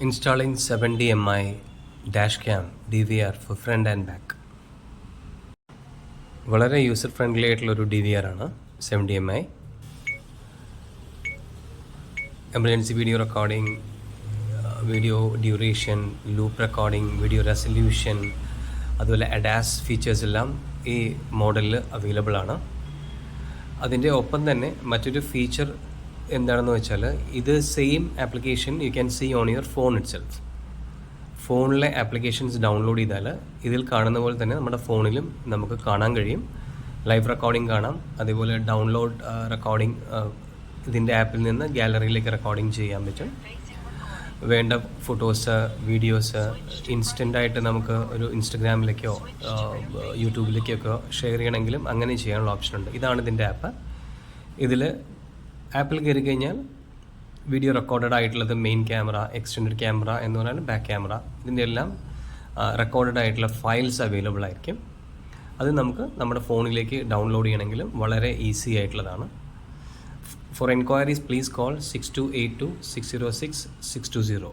Installing 70 mi dash cam DVR for front and back. വളരെ user friendly ആയിട്ടുള്ളൊരു DVR ആണ് 70 mi. Emergency video recording, video duration, loop recording, video resolution, അതുപോലെ ADAS features എല്ലാം ഈ മോഡലിൽ available ആണ്. അതിൻ്റെ ഒപ്പം തന്നെ മറ്റൊരു ഫീച്ചർ എന്താണെന്ന് വെച്ചാൽ, ഇത് same application you can see on your phone itself. ഫോണിലെ ആപ്ലിക്കേഷൻസ് ഡൗൺലോഡ് ചെയ്താൽ ഇതിൽ കാണുന്ന പോലെ തന്നെ നമ്മുടെ ഫോണിലും നമുക്ക് കാണാൻ കഴിയും. ലൈവ് റെക്കോർഡിംഗ് കാണാം, അതേപോലെ ഡൗൺലോഡ് റെക്കോർഡിംഗ് ഇതിൻ്റെ ആപ്പിൽ നിന്ന് ഗാലറിയിലേക്ക് റെക്കോർഡിംഗ് ചെയ്യാൻ പറ്റും. വേണ്ട ഫോട്ടോസ്, വീഡിയോസ് ഇൻസ്റ്റൻ്റായിട്ട് നമുക്ക് ഒരു ഇൻസ്റ്റഗ്രാമിലേക്കോ യൂട്യൂബിലേക്കൊക്കെ ഷെയർ ചെയ്യണമെങ്കിലും അങ്ങനെ ചെയ്യാനുള്ള ഓപ്ഷനുണ്ട്. ഇതാണ് ഇതിൻ്റെ ആപ്പ്. ഇതിൽ ആപ്പിൽ കയറി കഴിഞ്ഞാൽ വീഡിയോ റെക്കോർഡഡ് ആയിട്ടുള്ളത് മെയിൻ ക്യാമറ, എക്സ്റ്റൻഡഡ് ക്യാമറ എന്ന് പറഞ്ഞാൽ ബാക്ക് ക്യാമറ, ഇതിൻ്റെ എല്ലാം റെക്കോർഡഡ് ആയിട്ടുള്ള ഫയൽസ് അവൈലബിൾ ആയിരിക്കും. അത് നമുക്ക് നമ്മുടെ ഫോണിലേക്ക് ഡൗൺലോഡ് ചെയ്യണമെങ്കിലും വളരെ ഈസി ആയിട്ടുള്ളതാണ്. Four enquiries please call 6282 606 620.